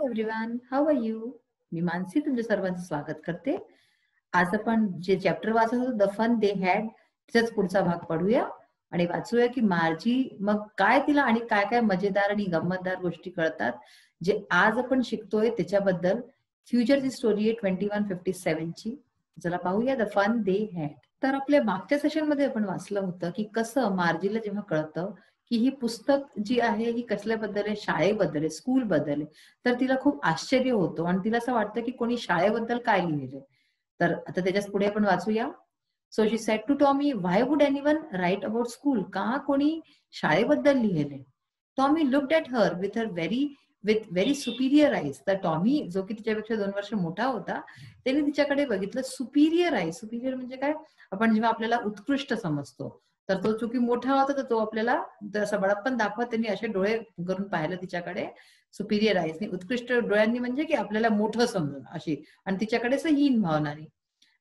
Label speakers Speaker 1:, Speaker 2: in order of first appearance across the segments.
Speaker 1: Everyone, how are you? मी मानसी तुमच्या सर्वांचं स्वागत करते. आज आपण जे चॅप्टर वाचत होतो द फन दे हॅड, त्याचाच पुढचा भाग पढूया आणि वाचूया की मार्जी मग काय तिला आणि काय काय मजेदार आणि गंमतदार गोष्टी कळतात जे आज आपण शिकतोय त्याच्याबद्दल. फ्युचरची स्टोरी आहे 2157 ची. चला पाहूया द फन दे हॅड. तर आपल्या मागच्या सेशन मध्ये आपण वाचलं होतं की कसं मार्जीला जेव्हा कळतं की ही पुस्तक जी आहे ही कसल्याबद्दल आहे, शाळेबद्दल आहे, स्कूल बद्दल आहे, तर तिला खूप आश्चर्य होतो आणि तिला असं वाटतं की कोणी शाळेबद्दल काय लिहिलंय. तर आता त्याच्याच पुढे आपण वाचूया. So she said to Tommy, why would anyone write about school? का कोणी शाळेबद्दल लिहिलंय? Tommy looked at her with very superior eyes. तर टॉमी जो की तिच्यापेक्षा 2 वर्ष मोठा होता त्याने तिच्याकडे बघितलं. सुपिरियर आईज, सुपिरियर म्हणजे काय? आपण जेव्हा आपल्याला उत्कृष्ट समजतो तर तो चुकी मोठा होता तर तो आपल्याला असं बळापण दाखवत त्यांनी असे डोळे करून पाहिलं तिच्याकडे सुपिरियर आईजनी, उत्कृष्ट डोळ्यांनी, म्हणजे की आपल्याला मोठं समजून अशी. आणि तिच्याकडे हीन भावनाने.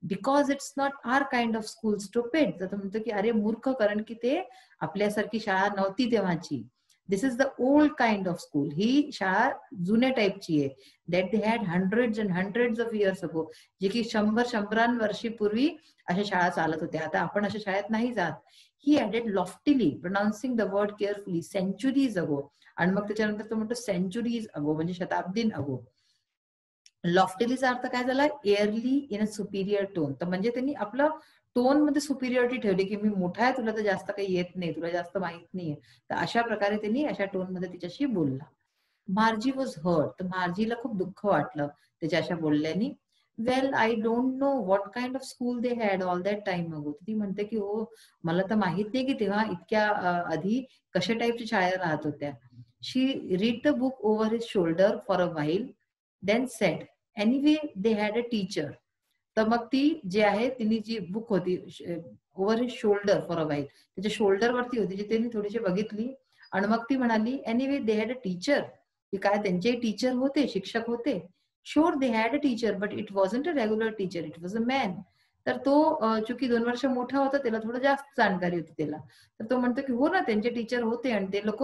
Speaker 1: Because it's not our kind of school stupid. तर तो म्हणतो की अरे मूर्ख, कारण की ते आपल्यासारखी शाळा नव्हती तेव्हाची. This is the old kind of school. ही शाळा जुन्या टाईपची आहे. That they had hundreds and hundreds of years ago. जे की शंभरान वर्षीपूर्वी अशा शाळा चालत होत्या. आता आपण अशा शाळेत नाही जात. He added loftily, pronouncing the word carefully, centuries ago. आणि मग त्याच्यानंतर तो म्हणतो सेंचुरीज अगो म्हणजे शताब्दीन अगो. लॉफ्टिलीचा अर्थ काय झाला? एअरली इन अ सुपिरियर टोन. तर म्हणजे त्यांनी आपलं टोन मध्ये सुपिरियरिटी ठेवली की मी मोठा आहे, तुला तर जास्त काही येत नाही, तुला जास्त माहित नाहीये. तर अशा प्रकारे त्यांनी अशा टोन मध्ये तिच्याशी बोलला. Margie was hurt. तर मार्जीला खूप दुःख वाटलं त्याच्या अशा बोलल्यानी. Well, I don't know what kind of school they had all that time ago. ती म्हणते की हो, मला तर माहित नाही की तेव्हा इतक्या आधी कशा टाईपच्या शाळा राहत होत्या. She read the book over his shoulder for a while, then said, anyway they had a teacher. तर मग ती जे आहे तिने जी बुक होती over his shoulder for a while, त्याच्या शोल्डरवरती होती, जी त्यांनी थोडीशी बघितली आणि मग ती म्हणाली, anyway they had a teacher. की काय त्यांचे टीचर होते, शिक्षक होते. Sure they had a teacher but it wasn't a regular teacher, it was a man. तर तो चूंकि 2 वर्ष मोठा होता त्याला थोडं जास्त जाणकारी होती त्याला. तर तो म्हणतो की हो ना, त्यांचे टीचर होते आणि ते लोक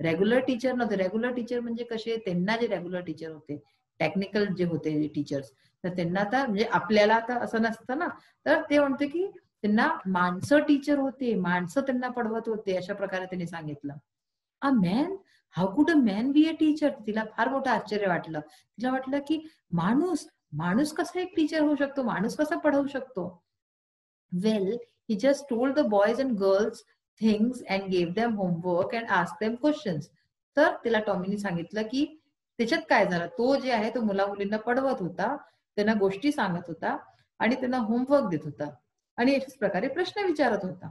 Speaker 1: रेग्युलर टीचर नव्हते. रेग्युलर टीचर म्हणजे कसे? त्यांना जे रेग्युलर टीचर होते, टेक्निकल जे होते टीचर्स, तर त्यांना आता म्हणजे आपल्याला आता असं नसतं ना. तर ते म्हणते की त्यांना माणसं टीचर होते, माणसं त्यांना पढवत होते, अशा प्रकारे त्यांनी सांगितलं. A man? हाऊ कुड a man be a teacher? तिला फार मोठं आश्चर्य वाटलं. तिला वाटलं की माणूस माणूस कसा एक टीचर होऊ शकतो, माणूस कसा पढवू शकतो? वेल, he just told the boys and girls things and gave them homework and asked them questions. तर तिला टॉमीने सांगितलं की त्याच्यात काय झालं, तो जे आहे तो मुला मुलींना पढवत होता, त्यांना गोष्टी सांगत होता आणि त्यांना होमवर्क देत होता आणि अशाच प्रकारे प्रश्न विचारत होता.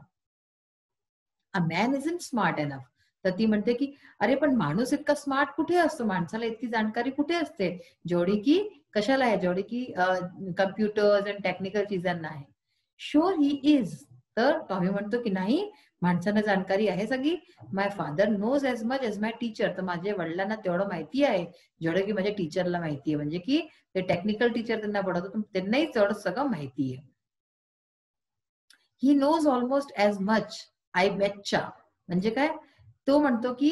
Speaker 1: A man isn't smart enough. तर ती म्हणते की अरे पण माणूस इतका स्मार्ट कुठे असतो, माणसाला इतकी जाणकारी कुठे असते, जेवढी की कशाला आहे, जेवढी की कम्प्युटर्स आणि टेक्निकल चीजांना आहे. Sure he is. तर टॉमी म्हणतो की नाही, माणसांना जाणकारी आहे सगळी. My father knows as much as my teacher. तर माझ्या वडिलांना तेवढं माहिती आहे जेवढं की माझ्या टीचरला माहिती आहे. म्हणजे की ते टेक्निकल टीचर त्यांना पढवतो, त्यांनाही तेवढं सगळं माहिती आहे. He knows almost as much, I betcha. म्हणजे काय? तो म्हणतो की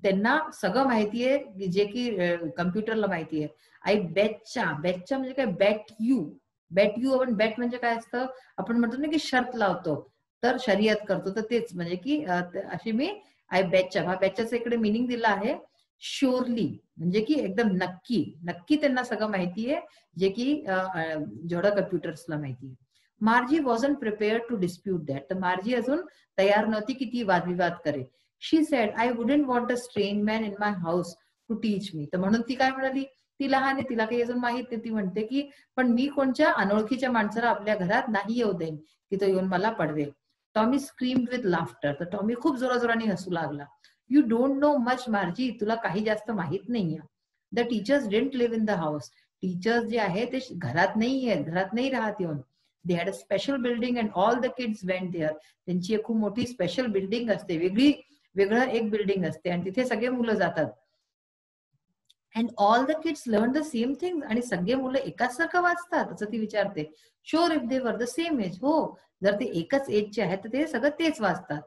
Speaker 1: त्यांना सगळं माहितीये जे की कम्प्युटरला माहितीये. आय बेटच्या. बेटच्या म्हणजे काय? Bet you. Bet you. आपण बेट म्हणजे काय असतं? आपण म्हणतो ना की शर्त लावतो, तर शर्यत करतो, तर तेच म्हणजे की अशी मी आय बेटच्या. हा बेटच्याचा इकडे मिनिंग दिला आहे शुअरली, म्हणजे की एकदम नक्की नक्की त्यांना सगळं माहितीये जे की जेवढं कम्प्युटर्सला माहितीये. Margie wasn't prepared to dispute that. तर मार्जी अजून तयार नव्हती की ती वादविवाद करे. She said, I wouldn't want a strange man in my house to teach me. तर म्हणून ती काय म्हणाली, ती लहान आहे, तिला काही अजून माहित नाही. ती म्हणते की पण मी कोणत्या अनोळखीच्या माणसाला आपल्या घरात नाही येऊ देईन की तो येऊन मला पडवेल. Tommy screamed with laughter. तर टॉमी खूप जोराजोराने हसू लागला. You don't know much Margie. तुला काही जास्त माहित नाहीये. The teachers didn't live in the house. Teachers जे आहे ते घरात नाही आहेत, घरात नाही राहत येऊन. They had a special building and all the kids went there. त्यांची एक खूप मोठी स्पेशल बिल्डिंग असते, वेगळं एक बिल्डिंग असते आणि तिथे सगळे मुलं जातात. And all the kids learn the same thing. आणि सगळे मुलं एकाच सारखं वाचतात असं ती विचारते. Sure if they were the same age. हो, जर ते एकच एजचे आहेत तर ते सगळं तेच वाचतात.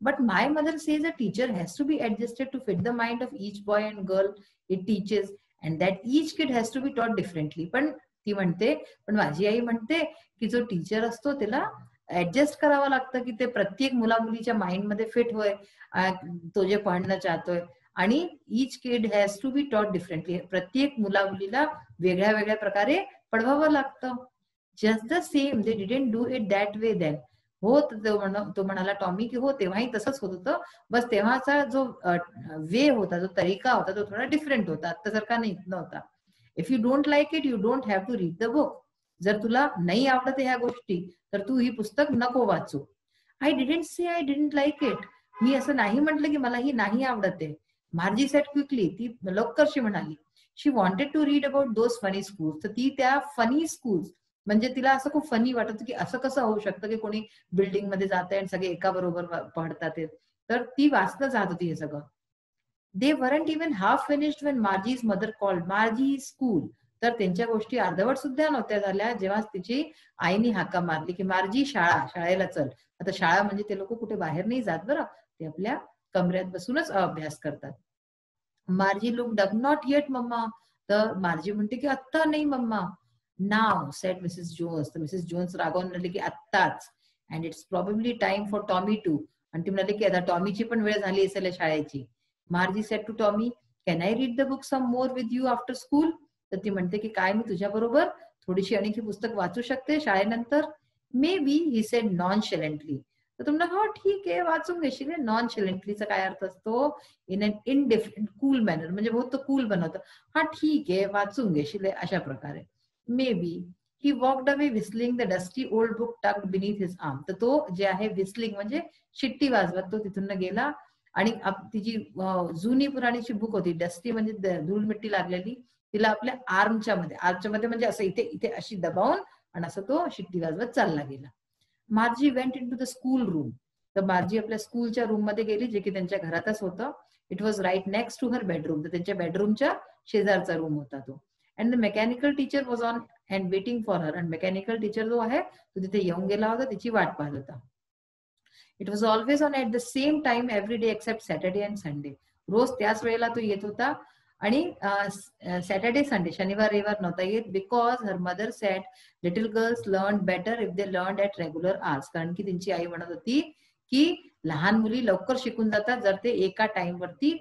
Speaker 1: But my mother says a teacher has to be adjusted to fit the mind of each boy and girl it teaches and that each kid has to be taught differently. पण ती म्हणते, पण माझी आई म्हणते की जो टीचर असतो त्याला ऍडजस्ट करावं लागतं की ते प्रत्येक मुला मुलीच्या माइंडमध्ये फिट होय, तो जे पढ़ना चाहतोय. आणि each kid has to be taught differently. प्रत्येक मुला मुलीला वेगळ्या वेगळ्या प्रकारे पढवावं लागतं. Just the same they didn't do it that way then. हो, तो म्हणाला टॉमी की हो तेव्हाही तसंच होत होतं, बस तेव्हाचा जो वे होता, जो तरीका होता तो थोडा डिफरंट होता, आत्तासारखा नाही नव्हता. If you don't like it you don't have to read the book. जर तुला नाही आवडत ह्या गोष्टी तर तू ही पुस्तक नको वाचू. I didn't say I didn't like it. मी असं नाही म्हटलं की मला ही नाही आवडत आहे. मार्जी सेट क्विकली, ती लवकरशी म्हणाली. She wanted to read about those funny schools. तर ती त्या फनी स्कूल्स, म्हणजे तिला असं खूप फनी वाटत की असं कसं होऊ शकतं की कोणी बिल्डिंग मध्ये जाते आणि सगळे एका बरोबर पढ़तात. तर ती वाचत जात होती हे सगळं. They weren't even half finished when Margie's mother called Margie school. तर त्यांच्या गोष्टी अर्धवट सुद्धा नव्हत्या झाल्या जेव्हा तिची आईनी हाका मारली की मार्जी शाळेला चल. आता शाळा म्हणजे ते लोक कुठे बाहेर नाही जात बरं, ते आपल्या कमऱ्यात बसूनच अभ्यास करतात. Margie looked up not yet mamma. तर मार्जी म्हणते की आत्ता नाही mamma. Now said Mrs Jones. तर मिसेस जोन्स रागावून म्हणाली की आत्ताच. And it's probably time for Tommy too. आणि ती म्हणाली की आता टॉमीची पण वेळ झाली असेल शाळेची. Margie said to Tommy, can I read the book some more with you after school. तर ती म्हणते की काय मी तुझ्या बरोबर थोडीशी आणखी पुस्तक वाचू शकते शाळेनंतर. Maybe he said nonchalantly. तर तुम्हाला हो ठीक आहे वाचून घेशील. नॉन शलेंटलीचा काय अर्थ असतो? इन अन इनडिफरंट कूल मॅनर, म्हणजे बहुत तो कूल बनवतं. हा ठीक आहे वाचून घेशील अशा प्रकारे. Maybe he walked away whistling the dusty old book tucked beneath his arm. तर तो जे आहे विस्लिंग म्हणजे शिट्टी वाजवत तो तिथून गेला आणि तिची जुनी पुराणीची बुक होती, डस्टी म्हणजे धूळ मिट्टी लागलेली, तिला आपल्या आर्मच्या मध्ये म्हणजे असं इथे इथे अशी दबावून आणि असं तो शिट्टी वाजवत चालला गेला. Margie went into the school room. तर मार्जी आपल्या स्कूलच्या रूम मध्ये गेली, जे की त्यांच्या घरातच होतं. It was right next to her bedroom. तर त्यांच्या बेडरूमच्या शेजारचा रूम होता तो. And the mechanical teacher was on and waiting for her. आणि मेकॅनिकल टीचर जो आहे तो तिथे येऊन गेला होता, तिची वाट पाहत होता. It was always on at the same time every day except Saturday and Sunday. रोज त्याच वेळेला तो येत होता आणि सॅटर्डे संडे शनिवार रविवार नव्हता येत. Because her mother sed little girls learn better if they learn at regular hours. कारण की त्यांची आई म्हणत होती की लहान मुली लवकर शिकून जातात जर ते एका टाइम वरती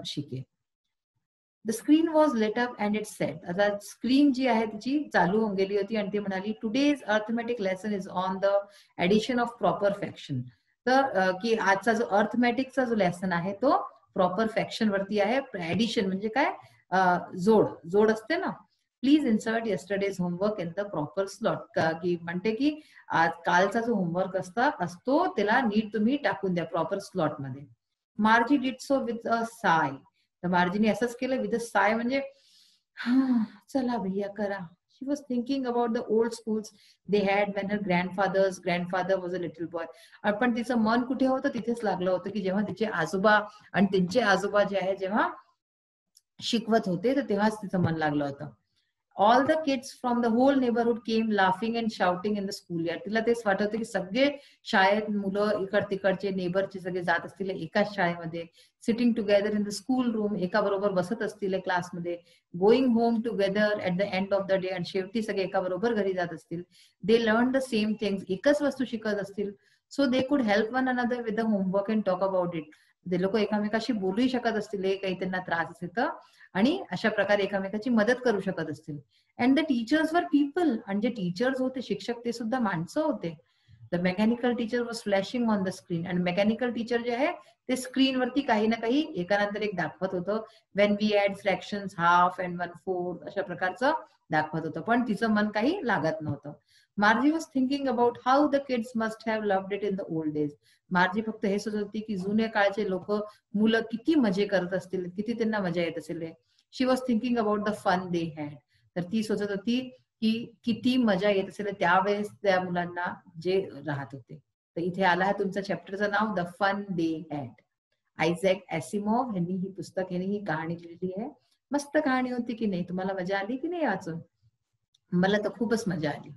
Speaker 1: शिके. The screen was lit up and it said. आता स्क्रीन जी आहे तिची चालू होऊन गेली होती आणि ती म्हणाली today's arithmetic lesson is on the addition of proper fraction. तर की आजचा जो अर्थमॅटिकचा जो लेसन आहे तो प्रॉपर फ्रॅक्शन वरती आहे. ऍडिशन म्हणजे काय? जोड असते ना. Please insert yesterday's homework in the proper slot. की म्हणते की आज कालचा जो होमवर्क असतो त्याला नीट तुम्ही टाकून द्या प्रॉपर स्लॉट मध्ये. मार्जी डिड सो विथ अ साय. तर मार्जीने असंच केलं विथ अ साय, म्हणजे हा चला भैया करा. She was thinking about the old schools they had when her grandfather was a little boy. पण तिचं मन कुठे होतं? तिथेच लागलं होतं की जेव्हा तिचे आजोबा आणि त्यांचे आजोबा जे आहे जेव्हा शिकवत होते तर तेव्हाच तिचं मन लागलं होतं. All the kids from the whole neighbourhood came laughing and shouting in the school yard. तिला तेच वाटत होतं की सगळे शाळेत मुलं इकड तिकडचे नेबरचे सगळे जात असतील एकाच शाळेमध्ये. Sitting together in the school room, एका बरोबर बसत असतील क्लासमध्ये. Going home together at the end of the day, आणि शेवटी सगळे एका बरोबर घरी जात असतील. They learn the same things, एकच वस्तू शिकत असतील. So they could help one another with the homework and talk about it. ते लोक एकामेकाशी बोलूही शकत असतील काही त्यांना त्रास असेल तर, आणि अशा प्रकारे एकामेकाची मदत करू शकत असतील. And the teachers were people, आणि जे टीचर्स होते शिक्षक ते सुद्धा माणसं होते. The mechanical teacher was flashing on the screen. आणि मेकॅनिकल टीचर जे आहे ते स्क्रीन वरती काही ना काही एकानंतर एक दाखवत होतं. When we add fractions half and 1/4 अशा प्रकारचं दाखवत होतं, पण तिचं मन काही लागत नव्हतं. मार्जी was thinking about how the kids must have loved it in the old days. मार्जी फक्त हे सोचत होती की जुन्या काळचे लोक मुलं किती मजे करत असतील, किती त्यांना मजा येत असेल. She was thinking about the fun they had. तर ती सोचत होती की किती मजा येत असेल त्यावेळेस त्या मुलांना जे राहत होते. तर इथे आला आहे तुमच्या चॅप्टरचं नाव the fun they had. Isaac Asimov यांनी ही पुस्तक ही कहाणी लिहिली आहे. मस्त कहाणी होती की नाही? तुम्हाला मजा आली की नाही वाचून? मला तर खूपच मजा आली.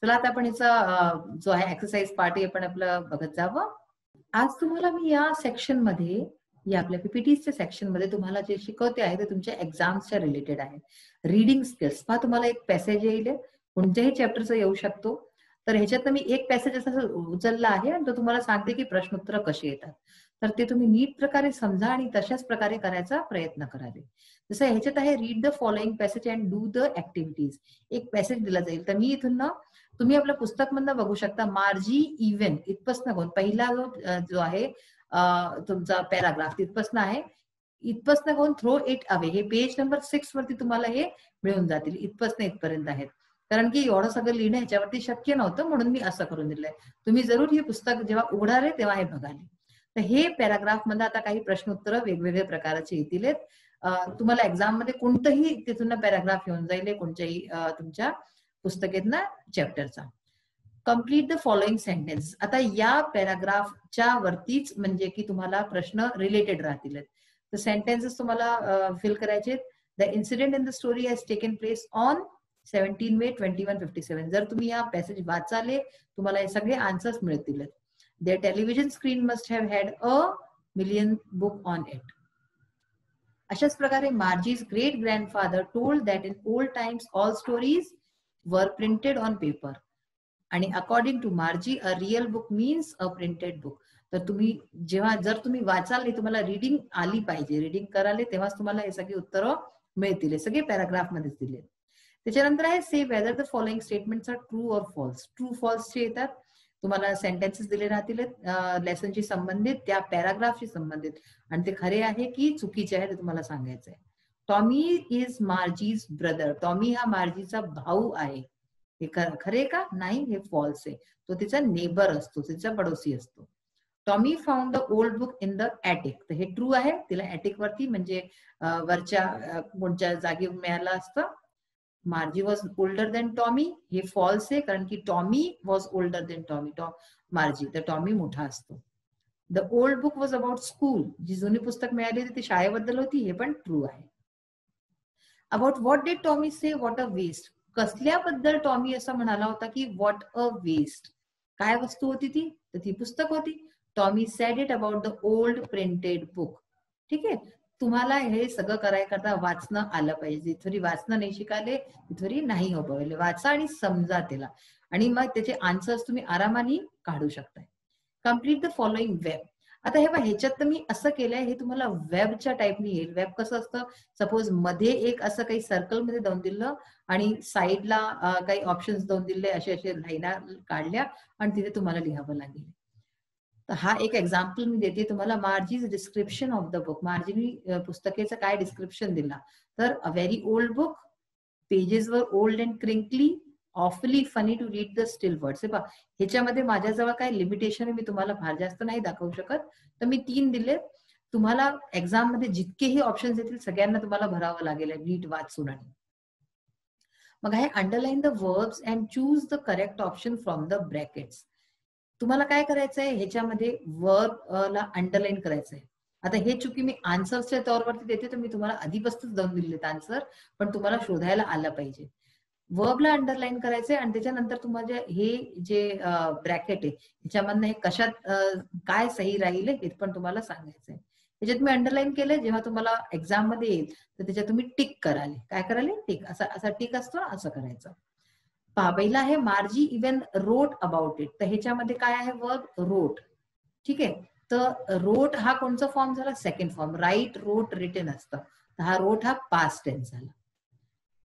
Speaker 1: चला आता आपण हिचा जो आहे एक्सरसाइज पार्ट आपण आपलं बघत जावं. आज तुम्हाला मी या सेक्शन मध्ये या आपल्या पीपीटीच्या सेक्शन मध्ये तुम्हाला जे शिकवते आहे ते तुमच्या एक्झाम्सच्या रिलेटेड आहे. रीडिंग स्किल्स पहा, तुम्हाला एक पॅसेज येईल, कोणत्याही चॅप्टरचा येऊ शकतो. तर ह्याच्यात मी एक पॅसेज असं उचलला आहे आणि तो तुम्हाला सांगते की प्रश्नोत्तर कशी येतात. तर ते तुम्ही नीट प्रकारे समजा आणि तशाच प्रकारे करायचा प्रयत्न करावे. जसं ह्याच्यात आहे, read the following passage and do the activities. एक पॅसेज दिला जाईल, तर मी इथून ना तुम्ही आपल्या पुस्तक मधनं बघू शकता, मार्जी इव्हन इथपासून कोण पहिला जो आहे तुमचा पॅराग्राफ तिथपासून आहे, इथपासून कोण थ्रो इट अवे, हे पेज नंबर 6 वरती तुम्हाला हे मिळून जातील. इथपासून इथपर्यंत आहेत, कारण की एवढं सगळं लिहिणं ह्याच्यावरती शक्य नव्हतं, म्हणून मी असं करून दिलंय. तुम्ही जरूर हे पुस्तक जेव्हा उघडाल तेव्हा हे बघाल. तर हे पॅराग्राफ मध्ये आता काही प्रश्न उत्तर वेगवेगळ्या प्रकारचे येतील. तुम्हाला एक्झाम मध्ये कोणतंही तिथून पॅराग्राफ येऊन जाईल, कोणत्याही तुमच्या पुस्तकेतनं चॅप्टरचा. Complete the following sentence. आता या पॅराग्राफच्या वरतीच म्हणजे की तुम्हाला प्रश्न रिलेटेड राहतील. तर सेंटेन्सेस तुम्हाला फिल करायचे. The incident in the story has taken place on 17 मे 2157. जर तुम्ही हा पॅसेज वाचाले तुम्हाला हे सगळे आन्सर्स मिळतील. Their television screen must have had a million book on it. अशाच प्रकारे Margie's great grandfather told that in old times all stories were printed on paper. आणि according to Margie a real book means a printed book. तर तुम्ही जेव्हा जर तुम्ही वाचाल, तुम्हाला रिडिंग आली पाहिजे, रिडिंग कराले तेव्हाच तुम्हाला हे सगळे उत्तरं मिळतील. हे सगळे पॅराग्राफ मध्ये दिले. त्याच्यानंतर आहे say whether the following statements are true और फॉल्स. ट्रू फॉल्सचे येतात, तुम्हाला सेंटेन्सेस दिले राहतील लेसनशी संबंधित, त्या पॅराग्राफशी संबंधित, आणि ते खरे आहे की चुकीचे आहे ते तुम्हाला सांगायचं आहे. Tommy is Margie's brother. Tommy हा मार्जीचा भाऊ आहे. हे खरे का? नाही, हे फॉल्स आहे. तो तिचा नेबर असतो, तिचा पडोसी असतो. Tommy found the old book in the attic. तर हे ट्रू आहे, तिला ऍटिक वरती म्हणजे वरच्या कोणत्या जागी मिळालं असतं. Margie was older than Tommy, हे फॉल्स आहे, कारण की Tommy was older than Margie, तर टॉमी मोठा असतो. The old book was about school. जी जुनी पुस्तक मिळाली होती ती शाळेबद्दल होती, हे पण ट्रू आहे. About what did Tommy say, what a waste. कसल्याबद्दल टॉमी असं म्हणाला होता की व्हॉट अ वेस्ट. काय वस्तू होती ती? तर ती पुस्तक होती. Tommy sed it about the old printed book. ठीक आहे, तुम्हाला हे सगळं करायकरता वाचणं आलं पाहिजे. थोडी वाचणं नाही शिकाले, थोडी नाही हो पाहिजे. वाचा आणि समजा त्याला, आणि मग त्याचे आन्सर्स तुम्ही आरामाने काढू शकताय. Complete the following web. आता हे बघा, ह्याच्यात मी असं केलंय, हे तुम्हाला वेबच्या टाईपने येईल. वेब कसं असतं, सपोज मध्ये एक असं काही सर्कल मध्ये देऊन दिलं आणि साईडला काही ऑप्शन्स देऊन दिले, असे असे लाईना काढल्या आणि तिथे तुम्हाला लिहावं लागेल. तर हा एक एक्झाम्पल मी देते तुम्हाला. Margie's description of the book. मार्जीनी पुस्तकेचं काय डिस्क्रिप्शन दिला, तर a very old book, pages were old and crinkly, awfully funny to read the still words. हे पहा, ह्याच्यामध्ये माझ्याजवळ काय लिमिटेशन आहे, मी तुम्हाला फार जास्त नाही दाखवू शकत, तर मी 3 दिले. तुम्हाला एक्झाम मध्ये जितकेही ऑप्शन्स येतील सगळ्यांना तुम्हाला भरावं लागेल नीट वाचून. आणि मग आहे underline the verbs and choose the correct option from the brackets. तुम्हाला काय करायचंय, ह्याच्यामध्ये वर्ब ला अंडरलाईन करायचंय. आता हे चुकी मी आन्सर्सच्या तौरवरती देते, तर मी तुम्हाला आधीपासूनच देऊन दिलेत आन्सर, पण तुम्हाला शोधायला आलं पाहिजे. वर्बला अंडरलाईन करायचंय आणि त्याच्यानंतर तुम्हाला हे जे ब्रॅकेट आहे ह्याच्यामधनं हे कशात काय सही राहील हे पण तुम्हाला सांगायचंय. त्याच्यात मी अंडरलाईन केलंय, जेव्हा तुम्हाला एक्झाम मध्ये येईल तर त्याच्यात तुम्ही टिक कराल. काय कराल? टिक. असा टिक असतो ना, असं करायचं. पहिला आहे मार्जी इवन रोट अबाउट इट. तर ह्याच्यामध्ये काय आहे? वर्ब रोट. ठीक आहे, तर रोट हा कोणचा फॉर्म झाला? Second form. राईट, रोट, रिटन असतं. तर हा रोट हा पास्ट टेन्स झाला.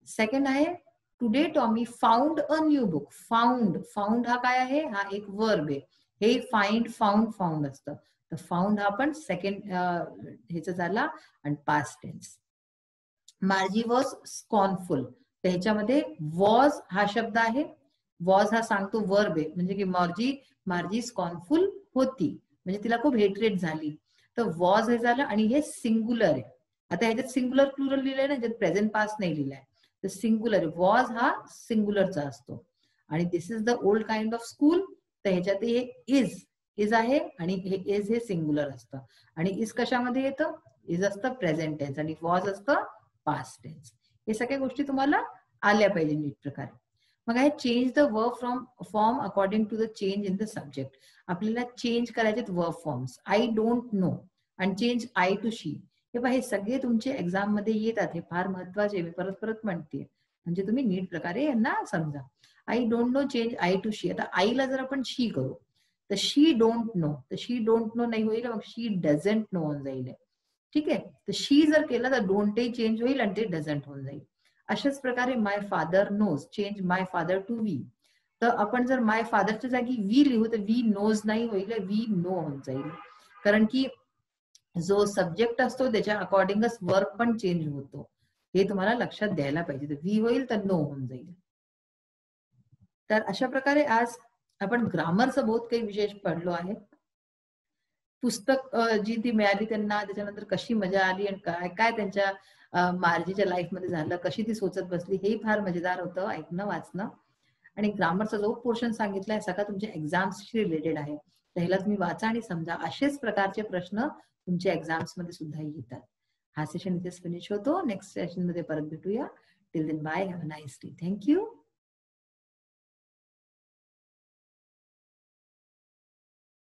Speaker 1: सेकंड आहे today Tommy found a new book. Found, found हा काय आहे? हा एक वर्ब आहे. हे फाइंड, फाउंड, फाउंड असतं. तर फाउंड हा पण सेकंड ह्याचा झाला आणि past tense. Margie was scornful. तर ह्याच्यामध्ये वॉज हा शब्द आहे. वॉज हा सांगतो वर्ब आहे, म्हणजे की मार्जी स्कॉर्नफुल होती, म्हणजे तिला खूप हेटरेट झाली. तर वॉज हे झालं आणि हे सिंग्युलर आहे. आता ह्याच्यात सिंग्युलर प्लुरल लिहिलंय ना, ज्यात प्रेझेंट पास्ट नाही लिहिलाय. तर सिंग्युलर वॉज हा सिंग्युलरचा असतो. आणि this is the old kind of school. तर ह्याच्यात हे इज आहे आणि हे इज हे सिंग्युलर असतं. आणि इज कशामध्ये येतं? इज असतं प्रेझेंट टेन्स आणि वॉज असतं पास्ट टेन्स. हे सगळ्या गोष्टी तुम्हाला आल्या पाहिजे नीट प्रकारे. मग आहे change the verb from form according to the change in the subject. आपल्याला चेंज करायचे verb forms. I don't know, आणि चेंज आय टू शी. हे पहा, हे सगळे तुमचे एक्झाम मध्ये येतात. हे फार महत्वाचे, मी परत परत म्हणते, म्हणजे तुम्ही नीट प्रकारे यांना समजा. I don't know change I to she. आता आईला जर आपण शी करू तर शी डोंट नो, तर शी डोंट नो नाही होईल, मग शी डझंट नो होऊन जाईल. ठीक आहे, तर शी जर केलं तर डोंटही चेंज होईल आणि ते डझंट होऊन जाईल. अशाच प्रकारे my father knows, change my father to we. तर आपण जर माय फादरच्या जागी वी लिहू तर वी नोज नाही होईल, वी नो होऊन जाईल. कारण की जो सब्जेक्ट असतो त्याच्या अकॉर्डिंगच वर्क पण चेंज होतो, हे तुम्हाला लक्षात द्यायला पाहिजे. तर वी होईल तर नो होऊन जाईल. तर अशा प्रकारे आज आपण ग्रामरचं बहुत काही विशेष पडलो आहे. पुस्तक जी ती मिळाली त्यांना, त्याच्यानंतर कशी मजा आली आणि काय काय त्यांच्या मार्जीच्या लाईफमध्ये झालं, कशी ती सोचत बसली, हे फार मजेदार होतं ऐकणं वाचणं. आणि ग्रामरचा जो पोर्शन सांगितलाय सगळा तुमच्या एक्झाम्सशी रिलेटेड आहे. तर ह्याला तुम्ही वाचा आणि समजा. असेच प्रकारचे प्रश्न तुमच्या एक्झाम्स मध्ये सुद्धा येतात. हा सेशन इथेच फिनिश होतो. नेक्स्ट सेशन मध्ये परत भेटूया. Till then bye, have a nice day. Thank you.